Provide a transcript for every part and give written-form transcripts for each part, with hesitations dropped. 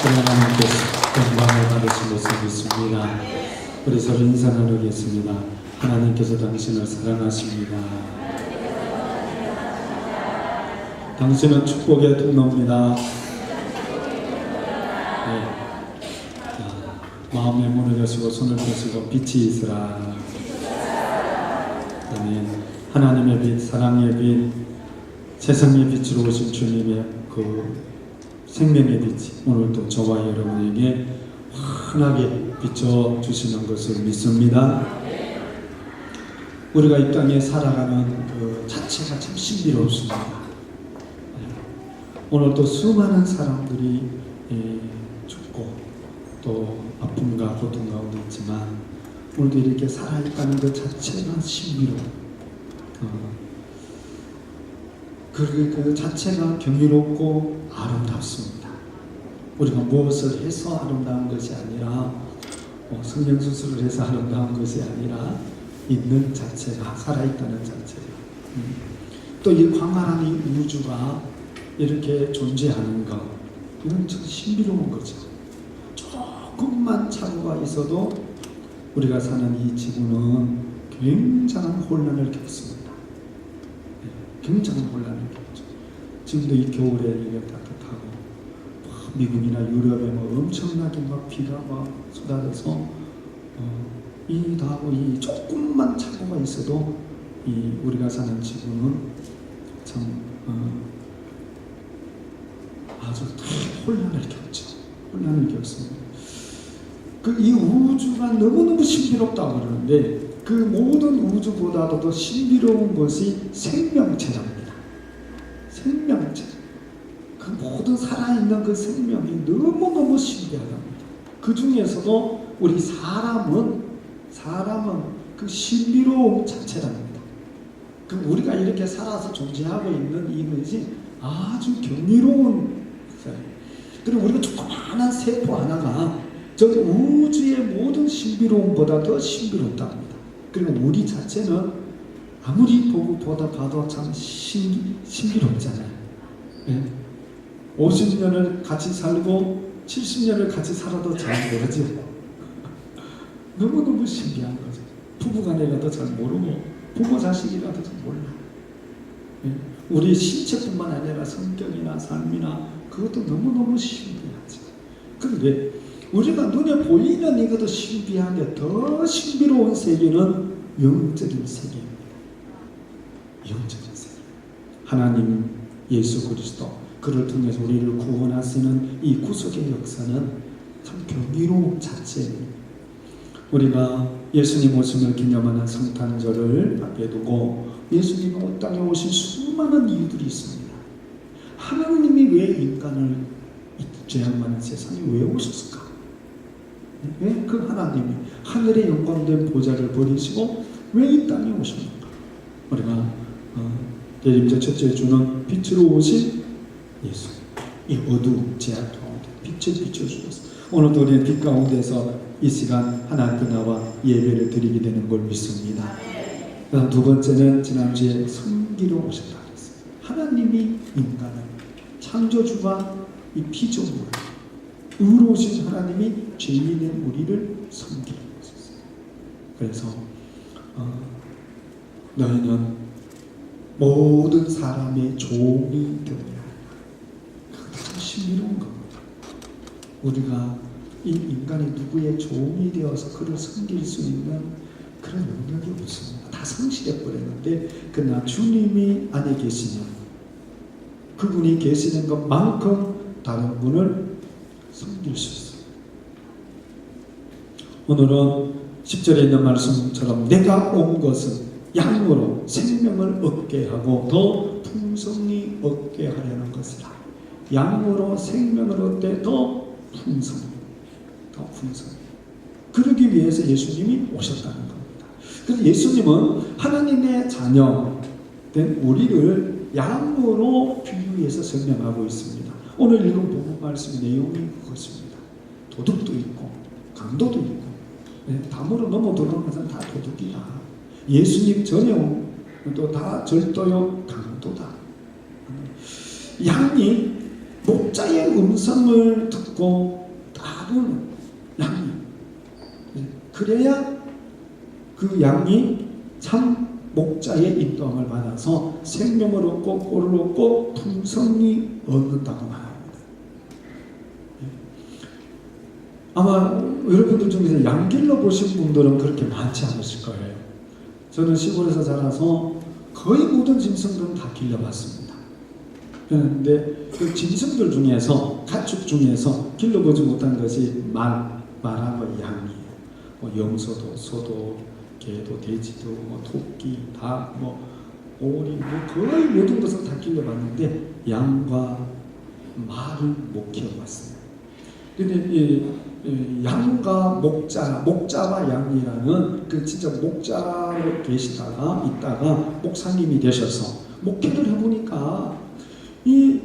하나님께서 영광을 받으신 것을 믿습니다. 우리 서로 인사 나누겠습니다. 하나님께서 당신을 사랑하십니다. 당신은 축복의 통로입니다. 네. 마음의 문을 여시고 손을 펴시고 빛이 있으라. 아멘. 하나님의 빛, 사랑의 빛, 세상의 빛으로 오신 주님의 그 생명의 빛이 오늘도 저와 여러분에게 환하게 비춰주시는 것을 믿습니다. 우리가 이 땅에 살아가는 그 자체가 참 신비롭습니다. 오늘도 수많은 사람들이 죽고 또 아픔과 고통 가운데 있지만 오늘도 이렇게 살아있다는 것 자체가 신비로워. 그 자체가 경이롭고 아름답습니다. 우리가 무엇을 해서 아름다운 것이 아니라 성형수술을 해서 아름다운 것이 아니라 있는 자체가, 살아있다는 자체가, 또 이 광활한 이 우주가 이렇게 존재하는 것, 이건 참 신비로운 거죠. 조금만 착오가 있어도 우리가 사는 이 지구는 굉장한 혼란을 겪습니다. 굉장한 혼란을 겪죠. 지금도 이 겨울에 이게 따뜻하고 미국이나 유럽에 엄청나게 비가 쏟아져서 이 조금만 착오가 있어도 우리가 사는 지구는 참 아주 혼란을 겪죠. 혼란을 겪습니다. 이 우주가 너무너무 신비롭다고 그러는데 그 모든 우주보다도 더 신비로운 것이 생명체랍니다. 생명체. 그 모든 살아있는 그 생명이 너무너무 신비하답니다. 그 중에서도 우리 사람은 그 신비로움 자체랍니다. 그 우리가 이렇게 살아서 존재하고 있는 이것이 아주 경이로운 것이에요. 그리고 우리가 조그마한 세포 하나가 저 우주의 모든 신비로움보다 더 신비롭답니다. 그리고 우리 자체는 아무리 봐도 참 신비롭잖아요. 네? 50년을 같이 살고 70년을 같이 살아도 잘 모르죠. 너무너무 신기한 거죠. 부부간에라도 잘 모르고 부모 자식이라도 잘 몰라. 네? 우리 신체뿐만 아니라 성격이나 삶이나 그것도 너무너무 신비하죠. 그런데 우리가 눈에 보이는 이것도 신비한데 더 신비로운 세계는 영적인 세계입니다. 영적인 세계. 하나님 예수 그리스도 그를 통해서 우리를 구원하시는 이 구속의 역사는 참 경이로운 자체입니다. 우리가 예수님 오심을 기념하는 성탄절을 앞에 두고 예수님이 이 땅에 오신 수많은 이유들이 있습니다. 하나님이 왜 인간을 이 죄악 많은 세상에 왜 오셨을까? 왜 그 하나님이 하늘의 영광된 보좌를 버리시고 왜 이 땅에 오셨는가? 우리가 예림절 첫째 주는 빛으로 오신 예수, 이 어두운 죄악 가운데 빛을 비춰주셨어. 오늘도 우리는 빛 가운데서 이 시간 하나 앞에 나와 예배를 드리게 되는 걸 믿습니다. 그다음 두 번째는 지난주에 성기로 오셨다 그랬어요. 하나님이 인간을 창조주가 이 피조물 의로우신 하나님이 죄인인 우리를 섬기는 것이었어요. 그래서 너희는 모든 사람의 종이 되어야 한다. 그것도 참 신비로운 겁니다. 우리가 이 인간이 누구의 종이 되어서 그를 섬길 수 있는 그런 능력이 없습니다. 다 상실해 버렸는데 그러나 주님이 안에 계시면 그분이 계시는 것만큼 다른 분을 섬길 수 있어요. 오늘은 10절에 있는 말씀처럼 내가 온 것은 양으로 생명을 얻게 하고 더 풍성히 얻게 하려는 것이라. 양으로 생명을 얻되 더 풍성히, 더 풍성히. 그러기 위해서 예수님이 오셨다는 겁니다. 그래서 예수님은 하나님의 자녀된 우리를 양으로 비유해서 설명하고 있습니다. 오늘 읽은 본문 말씀 내용이 그것입니다. 도둑도 있고 강도도 있고 담으로 넘어 들어오는 것은 다 도둑이다. 예수님 전에 또 다 절도요 강도다. 양이 목자의 음성을 듣고 따르는 양이, 그래야 그 양이 참 목자의 인도함을 받아서 생명을 얻고 꼴을 얻고 풍성히 얻는다고 말합니다. 아마 여러분들 중에서 양 길러보신 분들은 그렇게 많지 않으실 거예요. 저는 시골에서 자라서 거의 모든 짐승들은 다 길러봤습니다. 그런데 그 짐승들 중에서, 가축 중에서 길러보지 못한 것이 말하고 양이에요. 뭐 염소도, 소도, 개도, 돼지도, 뭐 토끼, 닭, 뭐 오리, 뭐 거의 모든 것을 다 길러봤는데 양과 말을 못 키워봤어요. 근데 양과 목자와 양이라는 그 진짜 목자로 계시다가 있다가 목사님이 되셔서 목회를 해보니까 이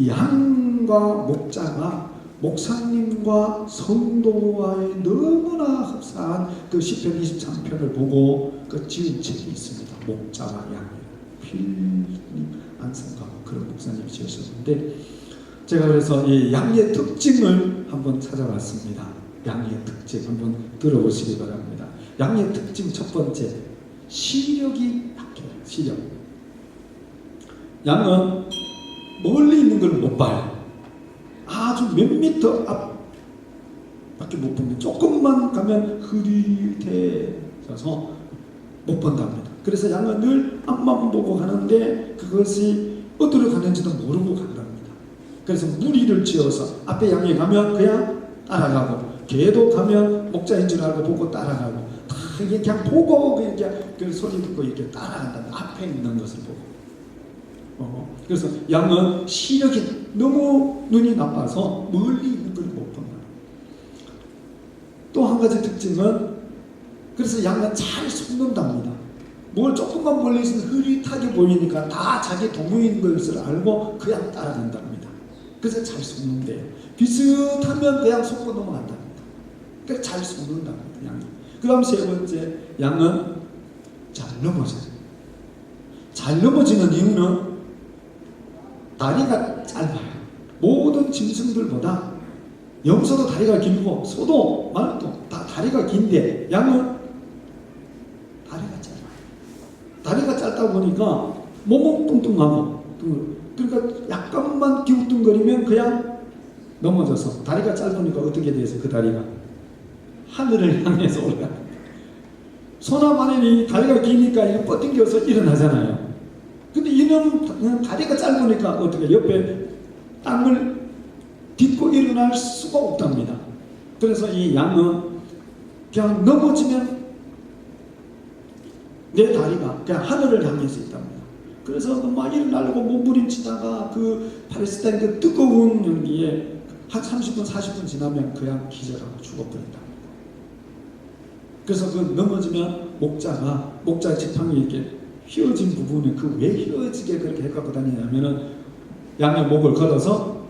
양과 목자가 목사님과 성도와의 너무나 흡사한 그 시편 23편을 보고 그 지은 책이 있습니다. 목자와 양이라는 필립 안성강 그런 목사님이 지으셨는데, 제가 그래서 이 양의 특징을 한번 찾아봤습니다. 양의 특징 한번 들어보시기 바랍니다. 양의 특징 첫 번째, 시력이 약해요. 시력. 양은 멀리 있는 걸 못 봐요. 아주 몇 미터 앞밖에 못 봅니다. 조금만 가면 흐릿해져서 못 본답니다. 그래서 양은 늘 앞만 보고 가는데 그것이 어디로 가는지도 모르고 간답니다. 그래서 무리를 지어서 앞에 양이 가면 그냥 따라가고, 개도 가면 목자인 줄 알고 보고 따라가고, 다 이게 그냥 보고 그냥 그 소리 듣고 이렇게 따라간다. 앞에 있는 것을 보고. 그래서 양은 시력이 너무 눈이 나빠서 멀리 있는 걸 못 본다. 또 한 가지 특징은, 그래서 양은 잘 숨는답니다. 뭘 조금만 멀리 있으면 흐릿하게 보이니까 다 자기 동무인 것을 알고 그냥 따라간답니다. 그래서 잘 숨는데요. 비슷하면 그냥 속고 넘어간답니다. 그래서 잘 숨는답니다, 양이. 그 다음 세 번째, 양은 잘 넘어져요. 잘 넘어지는 이유는 다리가 짧아요. 모든 짐승들보다 염소도 다리가 길고 소도 말도 다 다리가 긴데 양은 다리가 짧아요. 다리가 짧다 보니까 몸은 뚱뚱하고, 그러니까 약간만 기우뚱거리면 그냥 넘어져서, 다리가 짧으니까 어떻게 돼서 그 다리가 하늘을 향해서 올라갑니다. 소나 마늘이 다리가 기니까 이거 뻗팅겨서 일어나잖아요. 근데 이놈 다리가 짧으니까 어떻게 옆에 땅을 딛고 일어날 수가 없답니다. 그래서 이 양은 그냥 넘어지면 내 다리가 그냥 하늘을 향해서 있답니다. 그래서 막 일어나려고 몸부림치다가 그 팔레스타인 그 뜨거운 열기에 한 30분 40분 지나면 그냥 기절하고 죽어버린답니다. 그래서 그 넘어지면 목자의 지팡이 이렇게 휘어진 부분에 그 왜 휘어지게 그렇게 해갖고 다니냐면은 양의 목을 걷어서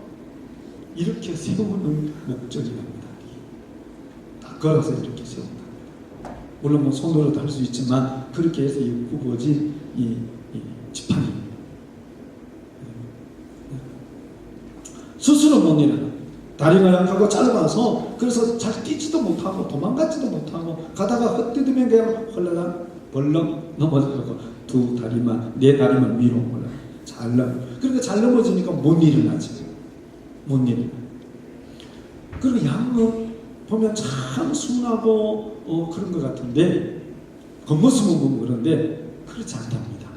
이렇게 세우는 목적이랍니다. 딱 걸어서 이렇게 세운다. 물론 뭐 손으로도 할 수 있지만 그렇게 해서 이 굽어진 이 지팡이 스스로 못 일어나. 다리가 약하고 짧아서 그래서 잘 뛰지도 못하고 도망가지도 못하고 가다가 헛디디면 그냥 헐렁 벌렁 넘어져서 내 다리만 위로 올라. 그러니까 잘 넘어지니까 못 일어나지. 못 일어나. 그리고 양은 보면 참 순하고 그런 것 같은데 겉모습은 보면 그런데 그렇지 않답니다.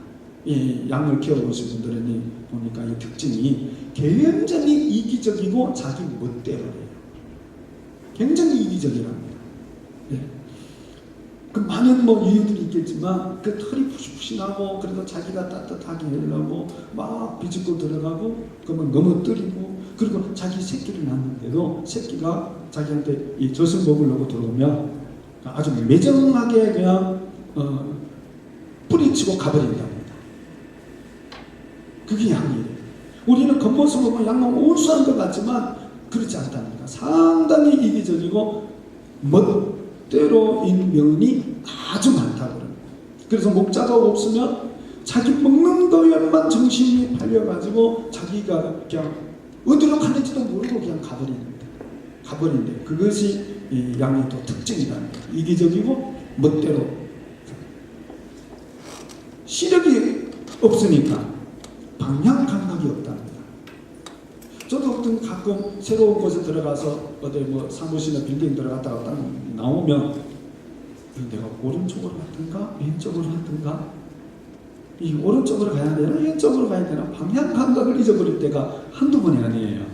이 양을 키워보신 분들은 보니까 이 특징이 굉장히 이기적이고 자기 멋대로 해요. 굉장히 이기적이랍니다. 예. 그 많은 뭐 이유들이 있겠지만 그 털이 푸신푸신하고 그래도 자기가 따뜻하게 하려고 막 비집고 들어가고 그러면 넘어뜨리고, 그리고 자기 새끼를 낳는데도 새끼가 자기한테 이 젖을 먹으려고 들어오면 아주 매정하게 그냥 뿌리치고 가버린답니다. 그게 양이에요. 우리는 겉모습을 보면 양은 온수한 것 같지만 그렇지 않답니다. 상당히 이기적이고 멋대로인 면이 아주 많다고 그럽니다. 그래서 목자가 없으면 자기 먹는 거에만 정신이 팔려가지고 자기가 그냥 어디로 가는지도 모르고 그냥 가버린대. 그것이 이 양의 또 특징이라는 거예요. 이기적이고 멋대로 시력이 없으니까 방향 감각이 없답니다. 저도 어떤 가끔 새로운 곳에 들어가서 어디 뭐 사무실이나 빌딩 들어갔다가 딱 나오면 내가 오른쪽으로 갔든가 왼쪽으로 갔든가 이 오른쪽으로 가야 되나 왼쪽으로 가야 되나 방향 감각을 잊어버릴 때가 한두 번이 아니에요.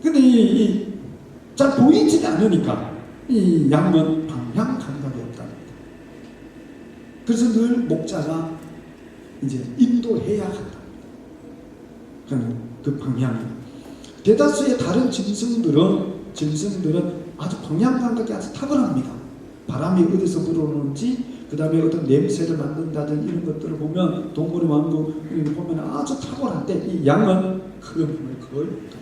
근데 잘 보이지 않으니까 이 양은 방향 감각이 없답니다. 그래서 늘 목자가 이제 인도해야 한다. 그 방향이. 대다수의 다른 짐승들은 아주 방향 감각이 아주 탁월합니다. 바람이 어디서 불어오는지, 그 다음에 어떤 냄새를 맡는다든지 이런 것들을 보면 동물의 왕국을 보면 아주 탁월한데 이 양은 그런 힘을 거의 못합니다.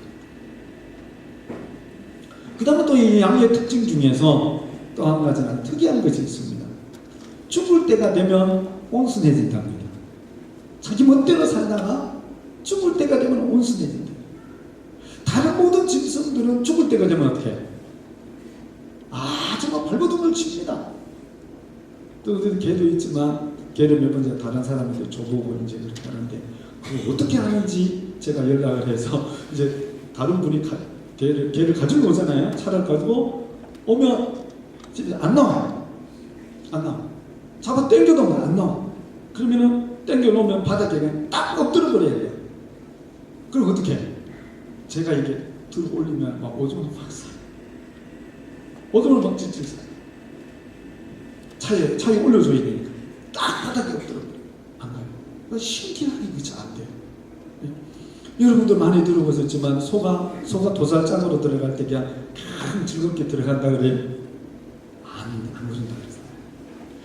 그 다음에 또 이 양의 특징 중에서 또 한 가지는 특이한 것이 있습니다. 죽을 때가 되면 온순해진답니다. 자기 멋대로 살다가 죽을 때가 되면 온순해진다. 다른 모든 짐승들은 죽을 때가 되면 어떻게 해요? 정말 발버둥을 칩니다. 또 개도 있지만 개를 몇 번째 다른 사람한테 줘보고 이제 그렇게 하는데 그걸 어떻게 하는지 제가 연락을 해서 이제 다른 분이 개를 가지고 오잖아요. 차를 가지고 오면 안 나와. 잡아 당겨도 안 나와. 그러면은 당겨 놓으면 바닥에 그냥 딱 엎드려 버려야 돼요. 그럼 어떻게 해? 제가 이게 들어 올리면 막 오줌을 막 싸요. 오줌을 막 찔찔 싸요. 차에 올려줘야 되니까 딱 바닥에 엎드려 버려요. 안 가요. 신기하게 그게 잘 안 돼요. 여러분들 많이 들어보셨지만 소가 도살장으로 들어갈 때 그냥 가장 즐겁게 들어간다 그래요? 안 그런다 그랬어요.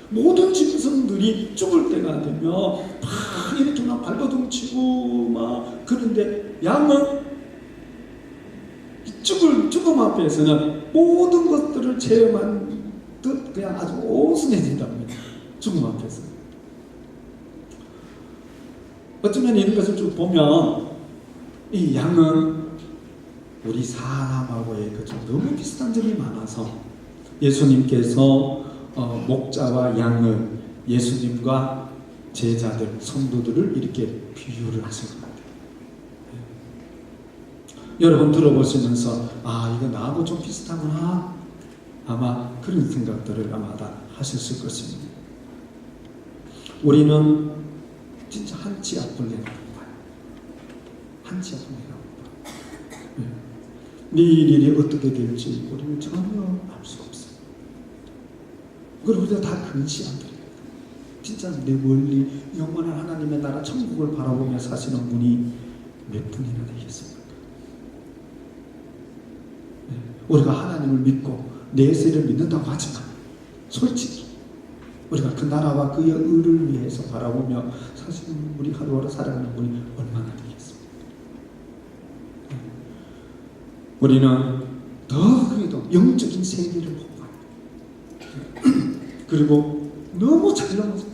모든 짐승들이 죽을 때가 되면 막 이렇게 막 발버둥 치고 막 그런데 양은 죽음 앞에서는 모든 것들을 체험한 듯 그냥 아주 온순해진답니다. 죽음 앞에서. 어쩌면 이런 것을 쭉 보면 이 양은 우리 사람하고의 좀 너무 비슷한 점이 많아서 예수님께서 목자와 양을 예수님과 제자들, 성도들을 이렇게 비유를 하신 것 같아요. 여러분 들어보시면서 이거 나하고 좀 비슷하구나 아마 그런 생각들을 아마 다 하셨을 것입니다. 우리는 진짜 한치 앞을 내다봅니다. 한치 앞을 내다봅니다. 내일 일이 어떻게 될지 우리는 전혀 알 수 없어요. 그리고 우리가 다 근시안들입니다. 진짜 내 멀리 영원한 하나님의 나라 천국을 바라보며 사시는 분이 몇 분이나 되겠습니까? 우리가 하나님을 믿고 내세를 믿는다고 하지만 솔직히 우리가 그 나라와 그의 의를 위해서 바라보며 사실은 우리 하루하루 살아가는 분이 얼마나 되겠습니까? 우리는 더 그래도 영적인 세계를 보고 그리고 너무 잘 넘어져.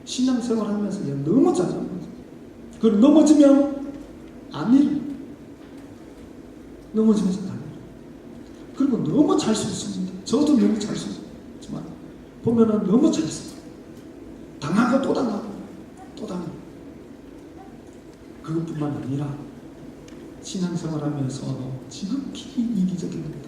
신앙생활 하면서 너무 잘 넘어져. 그리고 넘어지면 안 일어나. 넘어지면서 안 일어나. 그리고 너무 잘 썼습니다. 저도 너무 잘 썼지만 보면은 너무 잘 썼어요. 당하고 또 당하고 또 당하고. 그것뿐만 아니라 신앙생활 하면서 지극히 이기적입니다.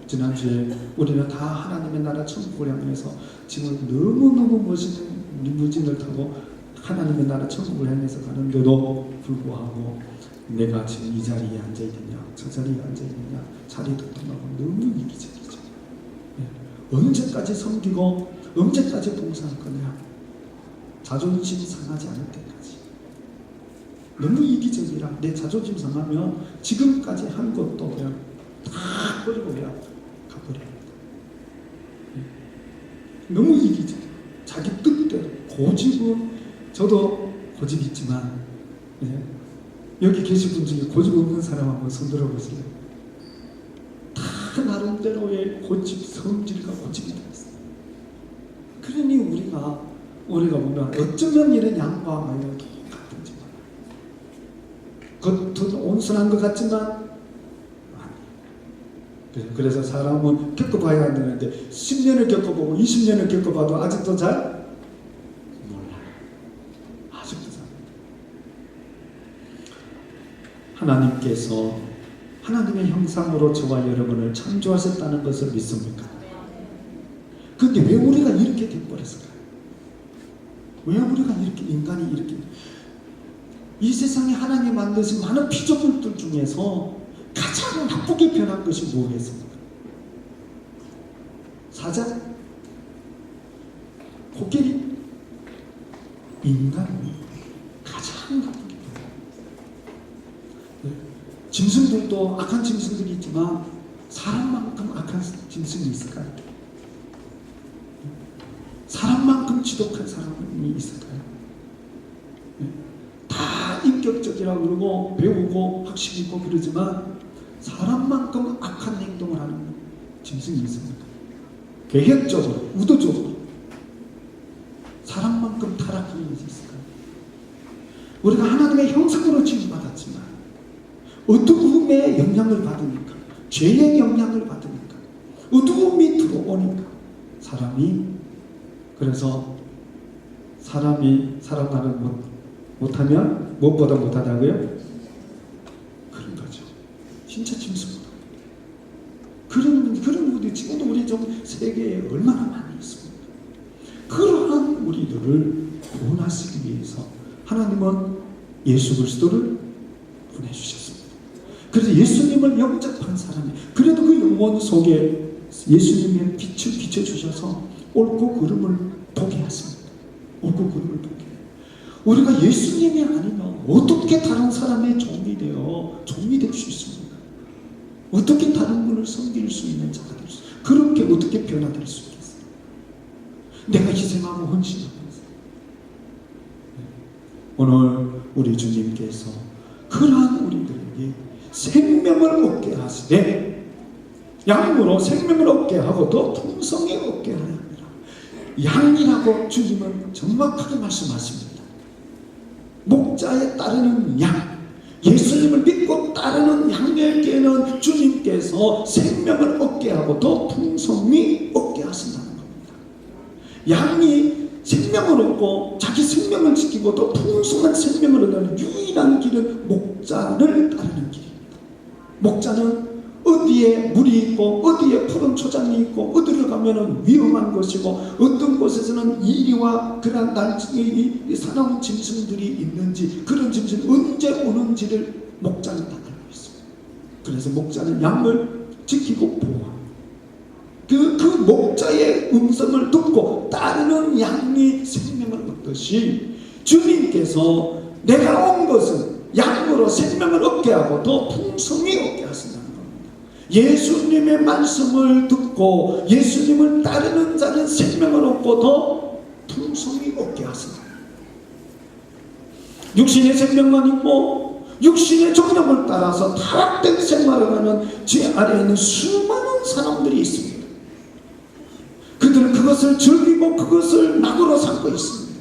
지난주에 우리는 다 하나님의 나라 천국을 향해서 지금 너무너무 멋있는 리무진을 타고 하나님의 나라 천국을 향해서 가는데도 불구하고 내가 지금 이 자리에 앉아있느냐 저 자리에 앉아있느냐 자리도 떠나고 너무 이기적이죠. 언제까지 섬기고 언제까지 봉사할 거냐. 자존심 상하지 않을 때까지. 너무 이기적이라 내 자존심 상하면 지금까지 한 것도 그냥 다 버리고 그냥 가버립니다. 너무 이기적. 자기 뜻대로 고집은 저도 고집 있지만 여기 계신 분 중에 고집 없는 사람 한번 손 들어보세요. 다 나름대로의 고집, 성질과 고집이 다 있어요. 그러니 우리가 보면 어쩌면 이런 양과 마녀도 같은지 겉은 온순한 것 같지만 그래서 사람은 겪어봐야 되는데 10년을 겪어보고 20년을 겪어봐도 아직도 잘 몰라요. 아직도 잘 몰라요. 하나님께서 하나님의 형상으로 저와 여러분을 창조하셨다는 것을 믿습니까? 그런데 왜 우리가 이렇게 돼버렸을까요? 왜 우리가 이렇게 인간이 이렇게 이 세상에 하나님 만드신 많은 피조물들 중에서 가장 나쁘게 변한 것이 뭐겠습니까? 사자? 코끼리? 인간이 가장 나쁘게 변한. 짐승들도 악한 짐승들이 있지만 사람만큼 악한 짐승이 있을까요? 사람만큼 지독한 사람이 있을까요? 다 인격적이라고 그러고 배우고 학식 있고 그러지만 사람만큼 악한 행동을 하는 짐승이 있습니까? 계획적으로, 의도적으로 사람만큼 타락하는 것이 있을까요? 우리가 하나님의 형상으로 지음받았지만 어두움의 영향을 받으니까, 죄의 영향을 받으니까, 어두움이 들어오니까 그래서 사람이 살아가는 못하면 무엇보다 못하다고요? 그런 거죠. 진짜 짐승보다. 그런 우리 지금도 우리 좀 세계에 얼마나 많이 있습니까? 그러한 우리들을 구원하시기 위해서 하나님은 예수 그리스도를 보내주셨습니다. 그래서 예수님을 영접한 사람이 그래도 그 영혼 속에 예수님의 빛을 비춰주셔서 옳고 그름을 보게 하십니다. 옳고 그름을 보게. 우리가 예수님이 아니면 어떻게 다른 사람의 종이 될 수 있습니까? 어떻게 다른 분을 섬길 수 있는 자가 될 수 있습니까? 그렇게 어떻게 변화될 수 있겠어요? 내가 희생하고 헌신하면서. 오늘 우리 주님께서 그러한 우리들에게 생명을 얻게 하시되 양으로 생명을 얻게 하고 더 풍성히 얻게 하려 합니다. 양이라고 주님은 정확하게 말씀하십니다. 목자에 따르는 양, 예수님을 믿고 따르는 양에게는 주님께서 생명을 얻게 하고 더 풍성히 얻게 하신다는 겁니다. 양이 생명을 얻고 자기 생명을 지키고 더 풍성한 생명을 얻는 유일한 길은 목자를 따르는 길입니다. 목자는 어디에 물이 있고 어디에 푸른 초장이 있고 어디를 가면은 위험한 것이고 어떤 곳에서는 이리와 그런 날이 사나운 짐승들이 있는지 그런 짐승이 언제 오는지를 목자는 다 알고 있습니다. 그래서 목자는 양을 지키고 보호합니다. 그 목자의 음성을 듣고 따르는 양이 생명을 얻듯이 주님께서 내가 온 것은 양으로 생명을 얻게 하고 더 풍성히 얻게 하신다. 예수님의 말씀을 듣고 예수님을 따르는 자는 생명을 얻고 더 풍성히 얻게 하신다. 육신의 생명만 있고 육신의 정령을 따라서 타락된 생활을 하는 제 아래에 있는 수많은 사람들이 있습니다. 그들은 그것을 즐기고 그것을 낙으로 삼고 있습니다.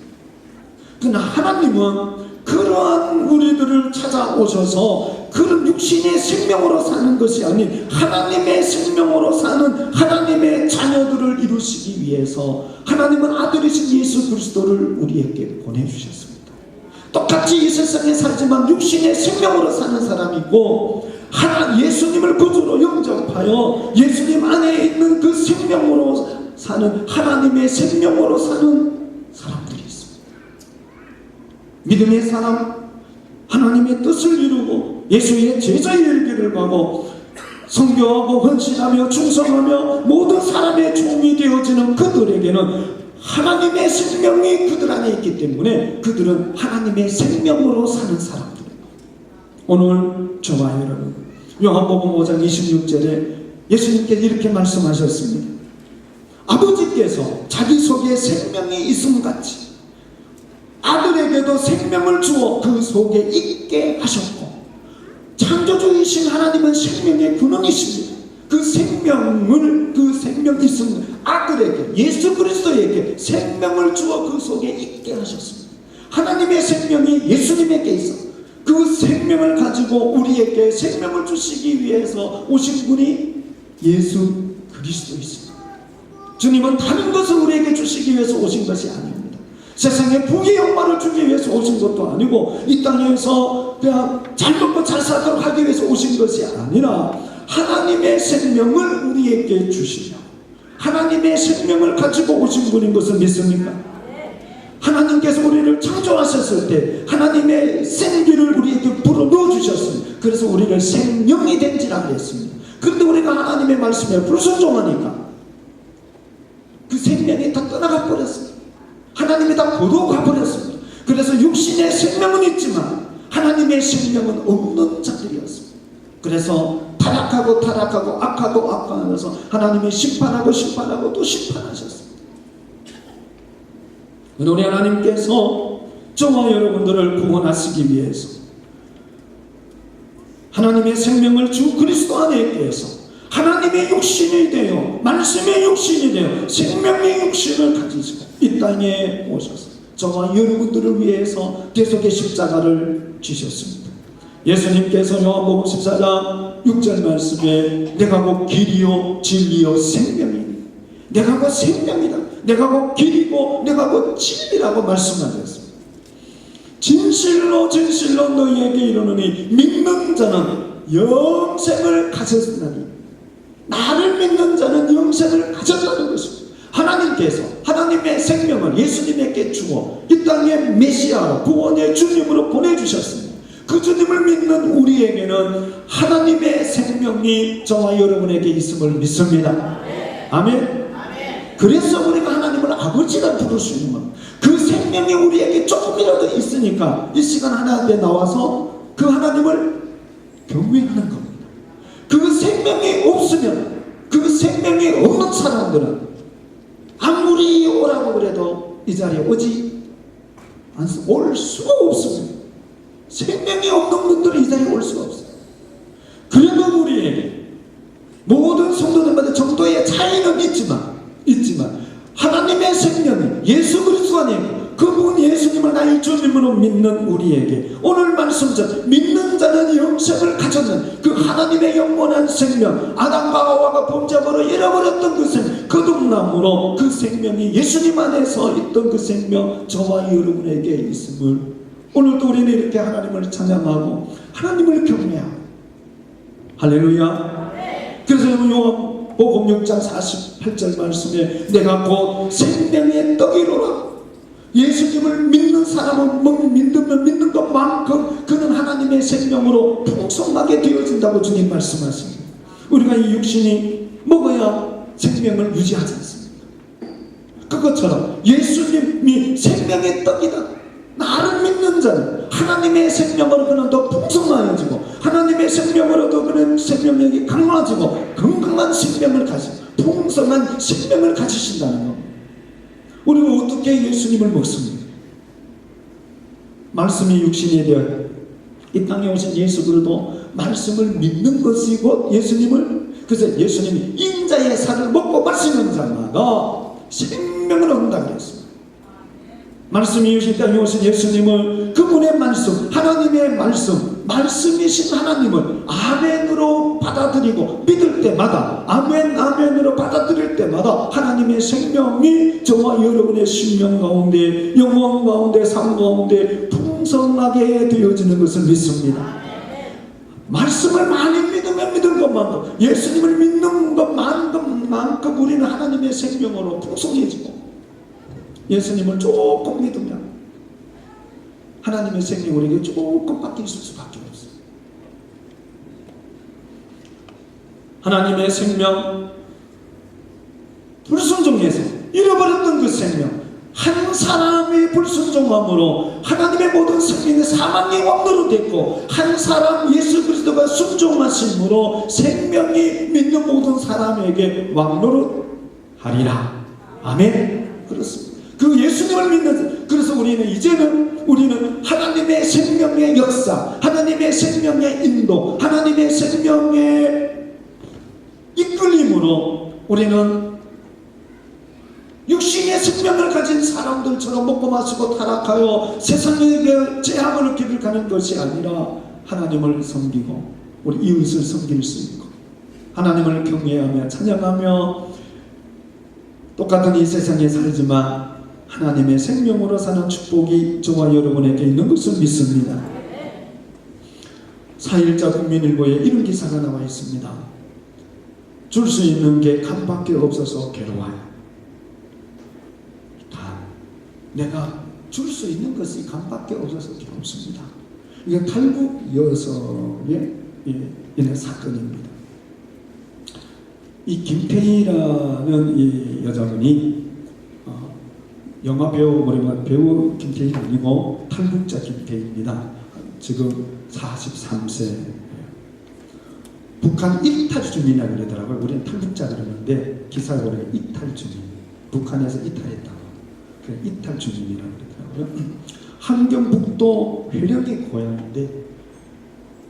그러나 하나님은 그러한 우리들을 찾아오셔서 그런 육신의 생명으로 사는 것이 아닌 하나님의 생명으로 사는 하나님의 자녀들을 이루시기 위해서 하나님은 아들이신 예수 그리스도를 우리에게 보내주셨습니다. 똑같이 이 세상에 살지만 육신의 생명으로 사는 사람이고 예수님을 구주로 영접하여 예수님 안에 있는 그 생명으로 사는 하나님의 생명으로 사는 사람들이 있습니다. 믿음의 사람, 하나님의 뜻을 이루고 예수의 제자의 길을 가고 선교하고 헌신하며 충성하며 모든 사람의 종이 되어지는 그들에게는 하나님의 생명이 그들 안에 있기 때문에 그들은 하나님의 생명으로 사는 사람들입니다. 오늘 저와 여러분 요한복음 5장 26절에 예수님께서 이렇게 말씀하셨습니다. 아버지께서 자기 속에 생명이 있음같이 아들에게도 생명을 주어 그 속에 있게 하셨고 창조주이신 하나님은 생명의 근원이십니다. 그 생명 있음 아들에게, 예수 그리스도에게 생명을 주어 그 속에 있게 하셨습니다. 하나님의 생명이 예수님에게 있어 그 생명을 가지고 우리에게 생명을 주시기 위해서 오신 분이 예수 그리스도이십니다. 주님은 다른 것을 우리에게 주시기 위해서 오신 것이 아닙니다. 세상에 부귀 영화를 주기 위해서 오신 것도 아니고 이 땅에서 그냥 잘 먹고 잘 살도록 하기 위해서 오신 것이 아니라 하나님의 생명을 우리에게 주시려 하나님의 생명을 가지고 오신 분인 것을 믿습니까? 하나님께서 우리를 창조하셨을 때 하나님의 생기를 우리에게 불어넣어 주셨습니다. 그래서 우리를 생명이 된지라 그랬습니다. 그런데 우리가 하나님의 말씀에 불순종하니까 그 생명이 다 떠나가 버렸습니다. 하나님이 다 거두어가 버렸습니다. 그래서 육신의 생명은 있지만 하나님의 생명은 없는 자들이었습니다. 그래서 타락하고 악하고 악하면서 하나님이 심판하고 또 심판하셨습니다. 우리 하나님께서 저와 여러분들을 구원하시기 위해서 하나님의 생명을 주 그리스도 안에 계셔서 하나님의 육신이 되어 말씀의 육신이 되어 생명의 육신을 가지시고 이 땅에 오셔서 저와 여러분들을 위해서 대속의 십자가를 지셨습니다. 예수님께서 요한복음 14장 6절 말씀에 내가 곧 길이요 진리요 생명이니 내가 곧 생명이다. 내가 곧 길이고 내가 곧 진리라고 말씀하셨습니다. 진실로 너희에게 이르노니 믿는 자는 영생을 가졌으나니 나를 믿는 자는 영생을 가졌다는 것입니다. 하나님께서 하나님의 생명을 예수님에게 주어 이 땅에 메시아로 구원의 주님으로 보내주셨습니다. 그 주님을 믿는 우리에게는 하나님의 생명이 저와 여러분에게 있음을 믿습니다. 아멘. 그래서 우리가 하나님을 아버지라 부를 수 있는 겁니다. 그 생명이 우리에게 조금이라도 있으니까 이 시간 하나님께 나와서 그 하나님을 경외하는 겁니다. 그 생명이 없으면 그 생명이 없는 사람들은 아무리 오라고 그래도 이 자리에 올 수가 없습니다. 생명이 없는 분들은 이 자리에 올 수가 없어요. 그래도 우리에게 모든 성도들마다 정도의 차이는 있지만 하나님의 생명이 예수 그리스도 안에 그분 예수님을 나의 주님으로 믿는 우리에게 오늘 말씀처럼 믿는 자는 영생을 가졌는 그 하나님의 영원한 생명 아담과 하와가 범죄함으로 잃어버렸던 그 생명 거듭남으로 그 생명이 예수님 안에서 있던 그 생명 저와 여러분에게 있음을 오늘도 우리는 이렇게 하나님을 찬양하고 하나님을 경외하고 할렐루야. 그래서 요한복음 6장 48절 말씀에 내가 곧 생명의 떡이로라. 예수님을 믿는 사람은 믿는 것만큼 그는 하나님의 생명으로 풍성하게 되어진다고 주님 말씀하십니다. 우리가 이 육신이 먹어야 생명을 유지하지 않습니까? 그것처럼 예수님이 생명의 떡이다. 나를 믿는 자는 하나님의 생명으로 그는 더 풍성하여지고 하나님의 생명으로도 그는 생명력이 강화지고 건강한 생명을 풍성한 생명을 가지신다는 겁니다. 우리는 어떻게 예수님을 먹습니까? 말씀이 육신이 되어 이 땅에 오신 예수 그리스도 말씀을 믿는 것이고 예수님을 그래서 예수님이 인자의 살을 먹고 마시는 자마다 생명을 얻는다고 그랬습니다. 말씀이 이 땅에 오신 예수님을 그분의 말씀 하나님의 말씀이신 하나님을 아멘으로 받아들이고 믿을 때마다 아멘으로 받아들일 때마다 하나님의 생명이 저와 여러분의 심령 가운데 영혼 가운데 삶 가운데 풍성하게 되어지는 것을 믿습니다. 말씀을 많이 믿으면 믿은 것만큼 예수님을 믿는 것만큼 우리는 하나님의 생명으로 풍성해지고 예수님을 조금 믿으면 하나님의 생명이 우리에게 조금밖에 있을 수밖에 없어요. 하나님의 생명 불순종해서 잃어버렸던 그 생명 한 사람의 불순종함으로 하나님의 모든 생명이 사망의 왕노로 됐고 한 사람 예수 그리스도가 순종하심으로 생명이 믿는 모든 사람에게 왕노로 하리라. 아멘. 그렇습니다. 그 예수님을 믿는 그래서 우리는 하나님의 생명의 역사 하나님의 생명의 인도 하나님의 생명의 이끌림으로 우리는 육신의 생명을 가진 사람들처럼 먹고 마시고 타락하여 세상에게 재앙을 기록하는 것이 아니라 하나님을 섬기고 우리 이웃을 섬길 수 있고 하나님을 경외하며 찬양하며 똑같은 이 세상에 살지만 하나님의 생명으로 사는 축복이 저와 여러분에게 있는 것을 믿습니다. 4.1자 국민일보에 이런 기사가 나와 있습니다. 줄 수 있는 게 간밖에 없어서 괴로워요. 간. 내가 줄 수 있는 것이 간밖에 없어서 괴롭습니다. 이게 탈북 여성의 이런 사건입니다. 이 김태희라는 이 여자분이 영화 배우 김태희가 아니고 탈북자 김태희입니다. 지금 43세. 북한 이탈 주민이라고 그러더라고요. 우리는 탈북자 그러는데 기사가 그래요. 이탈 주민. 북한에서 이탈했다고. 그래, 이탈 주민이라고 그러더라고요. 함경북도 회령의 고향인데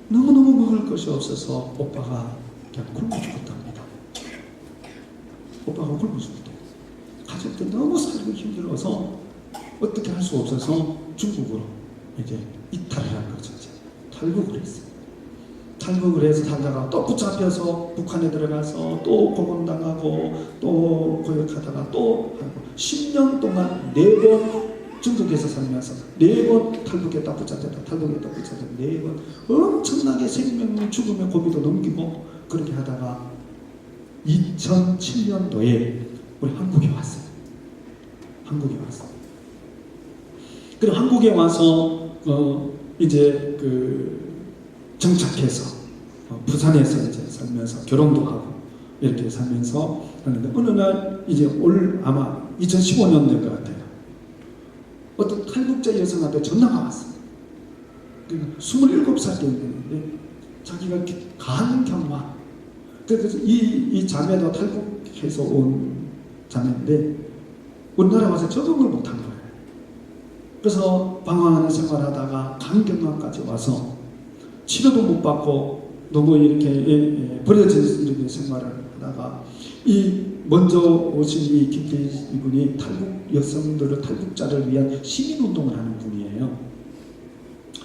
너무너무 먹을 것이 없어서 오빠가 그냥 굶어 죽었답니다. 오빠가 굶어 죽었대요. 가족들 너무 살기 힘들어서 어떻게 할 수 없어서 중국으로 이제 이탈을 한 거죠. 탈북을 했어요. 탈북을 해서 살다가 또 붙잡혀서 북한에 들어가서 또 고문당하고 또 거역하다가 또 하고 10년 동안 4번 중국에서 살면서 4번 탈북했다 붙잡혔다 탈북했다 붙잡혔다 4번 엄청나게 생명 죽음의 고비도 넘기고 그렇게 하다가 2007년도에 우리 한국에 왔어요. 한국에 왔어요. 그리고 한국에 와서 이제 정착해서 부산에서 이제 살면서 결혼도 하고 이렇게 살면서 하는데 어느 날 이제 아마 2015년 될 것 같아요. 어떤 탈북자 여성한테 전화가 왔어요. 27살 때였는데 자기가 간경화. 그래서 이 자매도 탈북해서 온 자매인데 우리나라 와서 적응을 못한 거예요. 그래서 방황하는 생활하다가 간경화까지 와서 치료도 못 받고 너무 이렇게 버려진 이렇게 생활을 하다가 이 먼저 오신 이 김태희 이분이 탈북 여성들을 탈북자를 위한 시민운동을 하는 분이에요.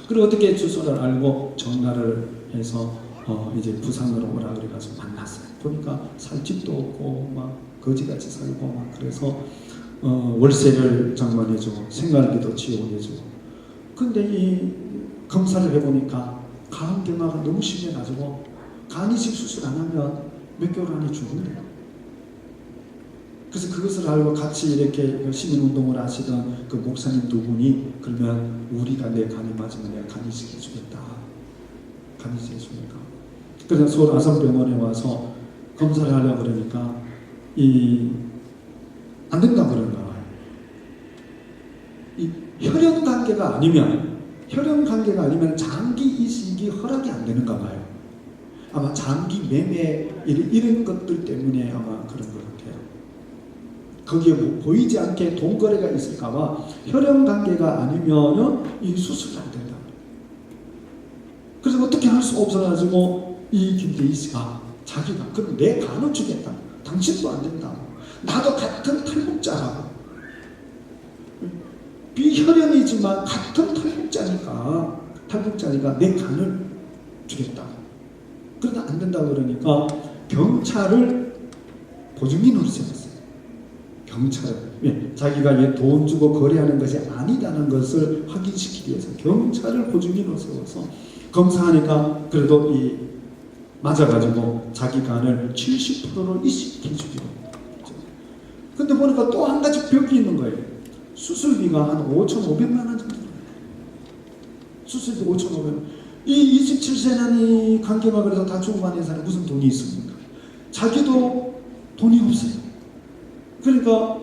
그리고 어떻게 주소를 알고 전화를 해서 이제 부산으로 오라 그래가지고 만났어요. 보니까 살 집도 없고 막 거지같이 살고 막 그래서 월세를 장만해주고 생활비도 지원해주고. 근데 이 검사를 해보니까 간경화가 너무 심해가지고 간이식 수술 안 하면 몇 개월 안에 죽는데요. 그래서 그것을 알고 같이 이렇게 시민운동을 하시던 그 목사님 두 분이 그러면 우리가 내 간이 맞으면 내가 간이식 해주겠다. 간이식 해주니까. 그래서 서울 아산병원에 와서 검사를 하려고 그러니까 안 된다고 그러는 거예요. 이 혈연 관계가 아니면 장기 이식이 허락이 안 되는가 봐요. 아마 장기 매매 이런 것들 때문에 아마 그런 것 같아요. 거기에 보이지 않게 돈 거래가 있을까봐 혈연 관계가 아니면은 이 수술이 안 된다. 그래서 어떻게 할 수 없어가지고 이 김대희 씨가 자기가 그럼 내 간을 주겠다. 당신도 안 된다. 나도 같은 탈북자라고. 비혈연이지만 같은 탈북자니까 내 간을 주겠다. 그러다 안 된다고 그러니까 경찰을 보증인으로 세웠어요. 경찰. 자기가 돈 주고 거래하는 것이 아니다는 것을 확인시키기 위해서 경찰을 보증인으로 세워서 검사하니까 그래도 맞아가지고 자기 간을 70%로 이식해주기로. 근데 보니까 또 한 가지 벽이 있는 거예요. 수술비가 한 5,500만 원 정도. 수술비 5,500만 원. 이 27세는 이 간경화 그래서 다 죽어가는 사람이 무슨 돈이 있습니까? 자기도 돈이 없어요. 그러니까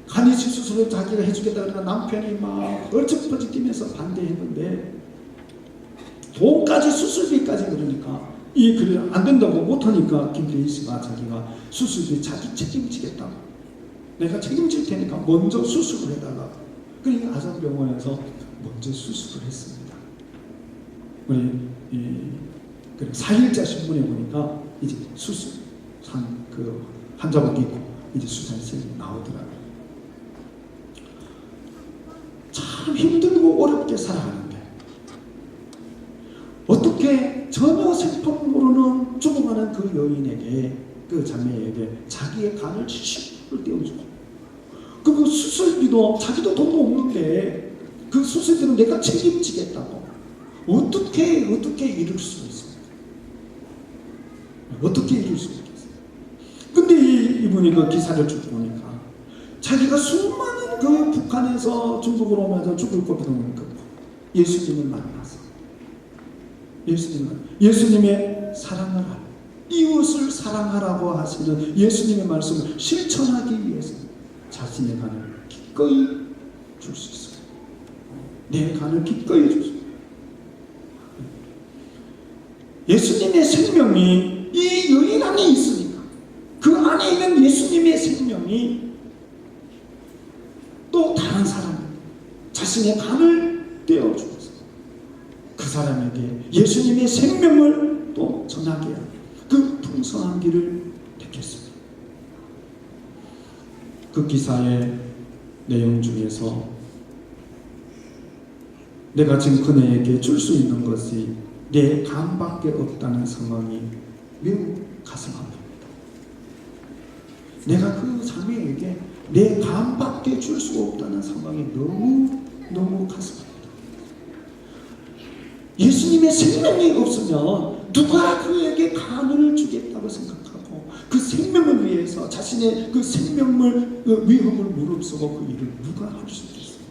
간이식 수술을 자기가 해주겠다 그러니까 남편이 막 뻘쩍뻘쩍 뛰면서 반대했는데 돈까지 수술비까지 그러니까 그래 안 된다고 못하니까 김대희 씨가 자기가 수술비 자기 책임지겠다고. 내가 책임질 테니까 먼저 수술을 해달라. 그러니까 아산병원에서 먼저 수술을 했습니다. 우리 4.1자 신문에 보니까 이제 수술 그 환자복 입고 이제 수산실이 나오더라고요. 참 힘들고 어렵게 살아가는데 어떻게 전혀 생통 모르는 죽어가는 그 여인에게, 그 자매에게 자기의 간을 70불 떼어주고, 그 수술비도 자기도 돈도 없는데 그 수술비는 내가 책임지겠다고 어떻게 이룰 수 있습니까? 어떻게 이룰 수 있겠어요? 근데 이분이 그 기사를 쭉 보니까 자기가 수많은 그 북한에서 중국으로 오면서 죽을 것보다는 그 예수님을 만나서 예수님의 사랑을 하고 이웃을 사랑하라고 하시는 예수님의 말씀을 실천하기 위해서 자신의 간을 기꺼이 줄 수 있어요. 내 간을 기꺼이 줄 수 있어요. 예수님의 생명이 이 여인 안에 있으니까 그 안에 있는 예수님의 생명이 또 다른 사람 자신의 간을 떼어주어서 그 사람에게 예수님의 생명을 또 전하게 하는 그 풍성한 길을 택했습니다. 그 기사의 내용 중에서 내가 지금 그녀에게 줄 수 있는 것이 내 간밖에 없다는 상황이 매우 가슴 아픕니다. 내가 그 자매에게 내 간밖에 줄 수 없다는 상황이 너무 가슴 아픕니다. 예수님의 생명이 없으면 누가 그에게 간을 주겠다고 생각하고 그 생명을 위해서 자신의 그 생명을 위험을 무릅쓰고 그 일을 누가 할 수 있겠습니까?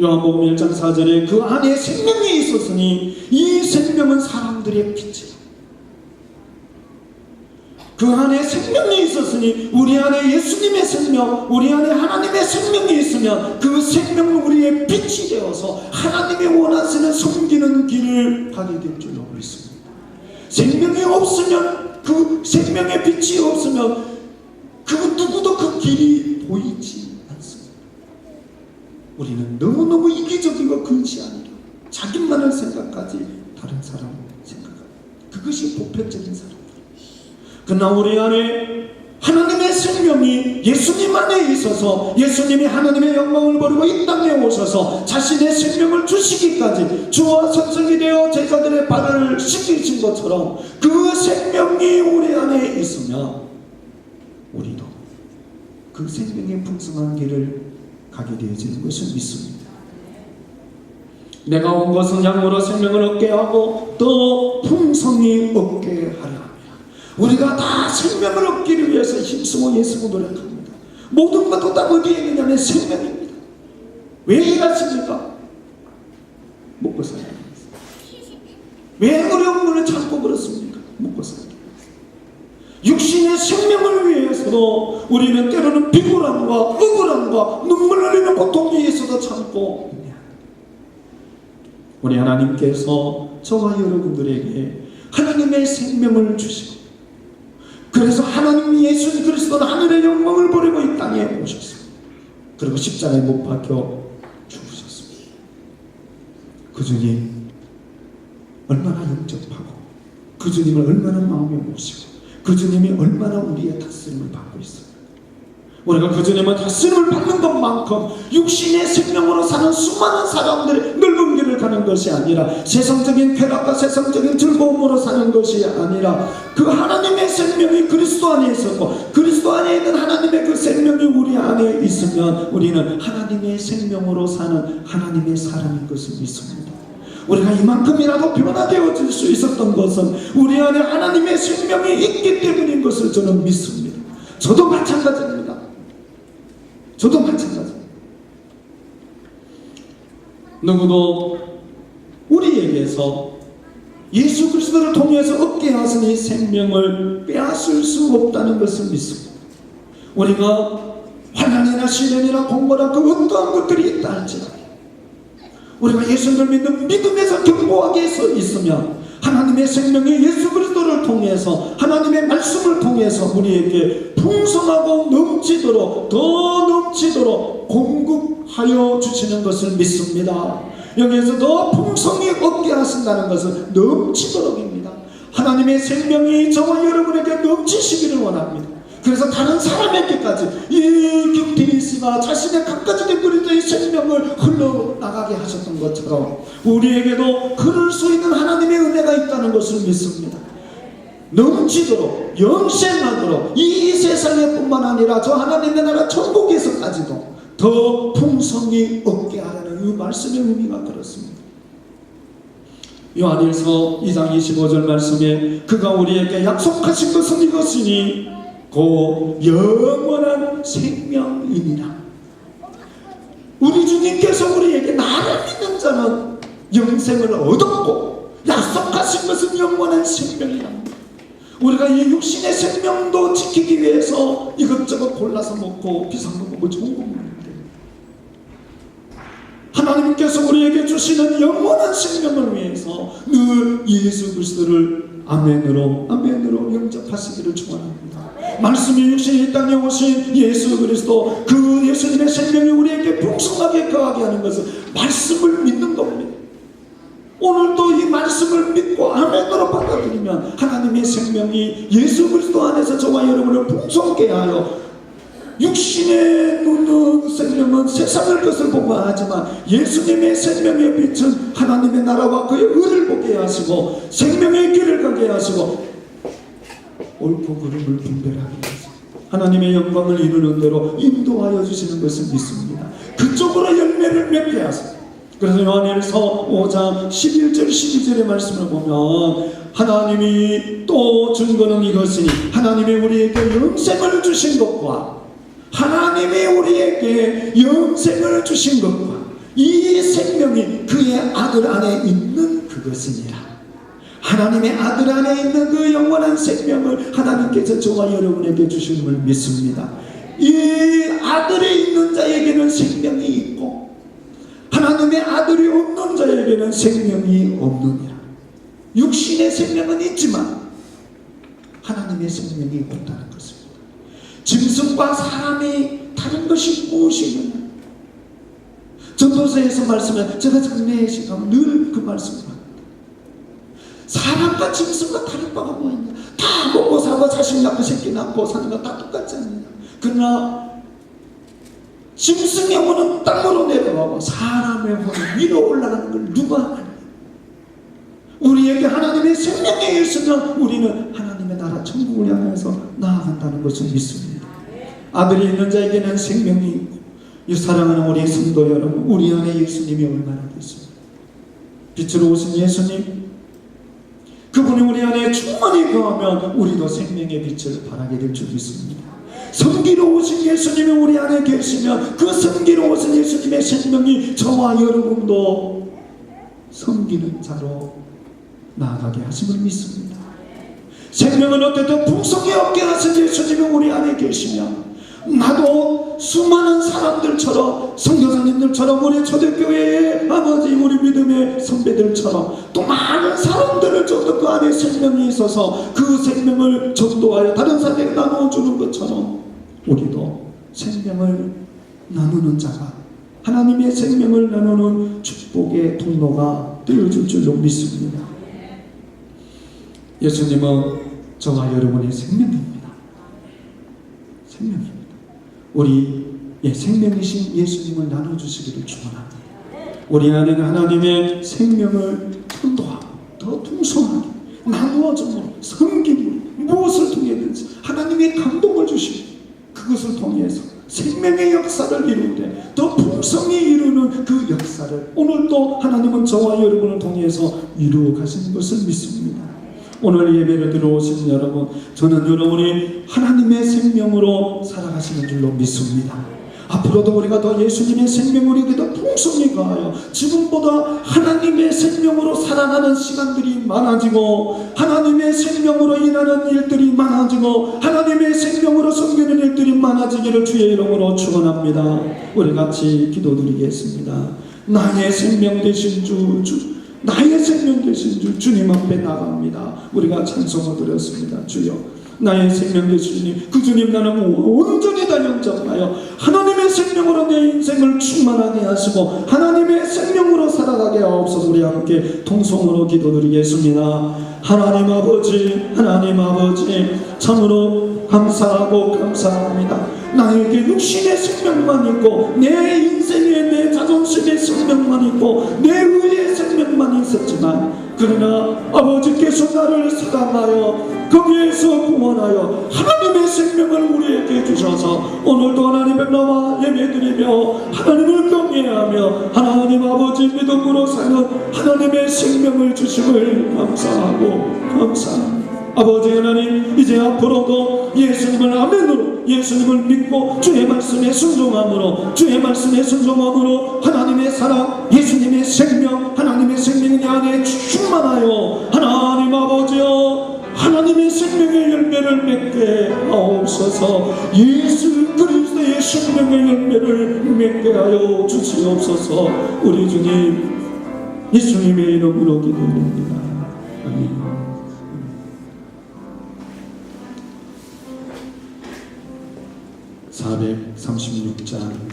요한복음 1장 4절에 그 안에 생명이 있었으니 이 생명은 사람들의 빛이다. 그 안에 생명이 있었으니 우리 안에 예수님의 생명, 우리 안에 하나님의 생명이 있으면 그 생명은 우리의 빛이 되어서 하나님의 원하시는 섬기는 길을 가게 될 줄로 믿습니다. 생명이 없으면, 그 생명의 빛이 없으면 그 누구도 그 길이 보이지 않습니다. 우리는 너무너무 이기적이고 근시하니라 자기만을 생각하지 다른 사람을 생각합니다. 그것이 보편적인 사람. 그러나 우리 안에 하나님의 생명이 예수님 안에 있어서 예수님이 하나님의 영광을 버리고 이 땅에 오셔서 자신의 생명을 주시기까지 주와 선생이 되어 제자들의 발을 씻기신 것처럼 그 생명이 우리 안에 있으면 우리도 그 생명의 풍성한 길을 가게 되어지는 것을 믿습니다. 내가 온 것은 양으로 생명을 얻게 하고 또 풍성히 얻게 하려 합니다. 우리가 다 생명을 얻기를 위해서 힘쓰고 애쓰고 노력합니다. 모든 것도 다 어디에 있느냐면 생명입니다. 왜 일하십니까? 먹고 살아야 합니다. 왜 어려운 것을 참고 그렇습니까? 먹고 살아야 합니다. 육신의 생명을 위해서도 우리는 때로는 비굴함과 억울함과 눈물 흘리는 고통이 있어도 참고 있냐. 우리 하나님께서 저와 여러분들에게 하나님의 생명을 주시고 그래서 하나님 예수 그리스도는 하늘의 영광을 버리고 이 땅에 오셨습니다. 그리고 십자가에 못 박혀 죽으셨습니다. 그 주님 얼마나 영접하고 그 주님을 얼마나 마음에 모시고 그 주님이 얼마나 우리의 다스림을 받고 있습니다. 우리가 그 주님의 다스림을 받는 것만큼 육신의 생명으로 사는 수많은 사람들의 넓은 길을 가는 것이 아니라 세상적인 쾌락과 세상적인 즐거움으로 사는 것이 아니라 그 하나님의 생명이 그리스도 안에 있었고 그리스도 안에 있는 하나님의 그 생명이 우리 안에 있으면 우리는 하나님의 생명으로 사는 하나님의 사람인 것을 믿습니다. 우리가 이만큼이라도 변화되어질 수 있었던 것은 우리 안에 하나님의 생명이 있기 때문인 것을 저는 믿습니다. 저도 마찬가지입니다. 누구도 우리에게서 예수 그리스도를 통해서 얻게 하신 이 생명을 빼앗을 수 없다는 것을 믿습니다. 우리가 환난이나 시련이나 공고나 그 어떠한 것들이 있다 할지라도 우리가 예수님을 믿는 믿음에서 견고하게 있으면 하나님의 생명이 예수 그리스도를 통해서 하나님의 말씀을 통해서 우리에게 풍성하고 넘치도록 더 넘치도록 공급하여 주시는 것을 믿습니다. 여기에서 더 풍성히 얻게 하신다는 것은 넘치도록입니다. 하나님의 생명이 저와 여러분에게 넘치시기를 원합니다. 그래서 다른 사람에게까지 이 김태희 씨가 자신의 각가지게 그리스도의 생명을 흘러나가게 하셨던 것처럼 우리에게도 그럴 수 있는 하나님의 은혜가 있다는 것을 믿습니다. 넘치도록 영생하도록 이 세상에 뿐만 아니라 저 하나님의 나라 천국에서까지도 더 풍성히 얻게 하라는 이 말씀의 의미가 그렇습니다. 요한일서 2장 25절 말씀에 그가 우리에게 약속하신 것은 이것이니 곧 영원한 생명이니라. 우리 주님께서 우리에게 나를 믿는 자는 영생을 얻었고 약속하신 것은 영원한 생명이라. 우리가 이 육신의 생명도 지키기 위해서 이것저것 골라서 먹고 비싼 거 먹고 좋은 거 먹는데 하나님께서 우리에게 주시는 영원한 생명을 위해서 늘 예수 그리스도를 아멘으로 영접하시기를 축원합니다. 말씀이 육신이 이 땅에 오신 예수 그리스도, 그 예수님의 생명이 우리에게 풍성하게 거하게 하는 것은 말씀을 믿는 겁니다. 오늘도 이 말씀을 믿고 아멘으로 받아들이면 하나님의 생명이 예수 그리스도 안에서 저와 여러분을 풍성케 하여 육신의 눈은 생명은 세상의 것을 보고 하지만 예수님의 생명의 빛은 하나님의 나라와 그의 의를 보게 하시고 생명의 길을 가게 하시고 옳고 그름을 분별하게 하시고 하나님의 영광을 이루는 대로 인도하여 주시는 것을 믿습니다. 그쪽으로 열매를 맺게 하세요. 그래서 요한일서 5장 11절 12절의 말씀을 보면 하나님이 또 증거는 이것이니 하나님이 우리에게 영생을 주신 것과 하나님이 우리에게 영생을 주신 것과 이 생명이 그의 아들 안에 있는 그것이니라. 하나님의 아들 안에 있는 그 영원한 생명을 하나님께서 저와 여러분에게 주심을 믿습니다. 이 아들이 있는 자에게는 생명이 있고 하나님의 아들이 없는 자에게는 생명이 없느니라. 육신의 생명은 있지만 하나님의 생명이 없다는 것입니다. 짐승과 사람이 다른 것이 무엇이냐? 전도서에서 말씀을 제가 장례에 시가면 늘 그 말씀을 합니다. 사람과 짐승과 다른 바가 뭐 있냐? 다 먹고 사고 자식 낳고 새끼 낳고 사는 거 다 똑같지 않느냐? 그러나 짐승의 혼은 땅으로 내려가고 사람의 혼은 위로 올라가는 걸 누가 아냐? 우리에게 하나님의 생명이 있으면 우리는 하나님의 나라 천국을 향해서 나아간다는 것을 믿습니다. 아들이 있는 자에게는 생명이 있고 이 사랑하는 우리 성도 여러분, 우리 안에 예수님이 얼마나 계십니까? 빛으로 오신 예수님, 그분이 우리 안에 충만히 거하면 우리도 생명의 빛을 발하게 될 줄 믿습니다. 성기로 오신 예수님이 우리 안에 계시면 그 성기로 오신 예수님의 생명이 저와 여러분도 섬기는 자로 나아가게 하심을 믿습니다. 생명은 어때도 풍성히 얻게 하신 예수님이 우리 안에 계시면 나도 수많은 사람들처럼 선교사님들처럼 우리 초대교회의 아버지 우리 믿음의 선배들처럼 또 많은 사람들을 저도 그 안에 생명이 있어서 그 생명을 전도하여 다른 사람에게 나누어주는 것처럼 우리도 생명을 나누는 자가 하나님의 생명을 나누는 축복의 통로가 되어줄 줄로 믿습니다. 예수님은 저와 여러분의 생명입니다. 생명입니다. 우리의 생명이신 예수님을 나눠주시기를 축원합니다. 우리 안에는 하나님의 생명을 전도하고 더 풍성하게 나누어줌으로 섬김으로 무엇을 통해든지 하나님의 감동을 주시고 그것을 통해서 생명의 역사를 이루되 더 풍성히 이루는 그 역사를 오늘도 하나님은 저와 여러분을 통해서 이루어 가시는 것을 믿습니다. 오늘 예배를 들어오신 여러분, 저는 여러분이 하나님의 생명으로 살아가시는 줄로 믿습니다. 앞으로도 우리가 더 예수님의 생명을 우리에게 더 풍성히 가하여 지금보다 하나님의 생명으로 살아가는 시간들이 많아지고 하나님의 생명으로 일하는 일들이 많아지고 하나님의 생명으로 섬기는 일들이 많아지기를 주의 이름으로 축원합니다. 우리 같이 기도드리겠습니다. 나의 생명 되신 나의 생명 되신 주 주님 앞에 나갑니다. 우리가 찬송을 드렸습니다. 주여 나의 생명 되시니 그 주님 나는 온전히 다 영접하여 하나님의 생명으로 내 인생을 충만하게 하시고 하나님의 생명으로 살아가게 하옵소서. 우리 함께 통성으로 기도드리겠습니다. 하나님 아버지, 하나님 아버지, 참으로 감사하고 감사합니다. 나에게 육신의 생명만 있고 내 인생에 내 자존심의 생명만 있고 내 의의 생명만 있었지만, 그러나 아버지께서 나를 사랑하여 거기에서 구원하여 하나님의 생명을 우리에게 주셔서 오늘도 하나님의 나와 예배드리며 하나님을 경외하며 하나님 아버지 믿음으로 사는 하나님의 생명을 주심을 감사하고 감사합니다. 아버지 하나님, 이제 앞으로도 예수님을 아멘으로 예수님을 믿고 주의 말씀에 순종함으로 주의 말씀에 순종함으로 하나님의 사랑, 예수님의 생명, 하나님의 생명이 내 안에 충만하여 하나님 아버지여 하나님의 생명의 열매를 맺게 하옵소서. 예수 그리스도의 생명의 열매를 맺게 하여 주시옵소서. 우리 주님 예수님의 이름으로 기도드립니다. 아멘. 436장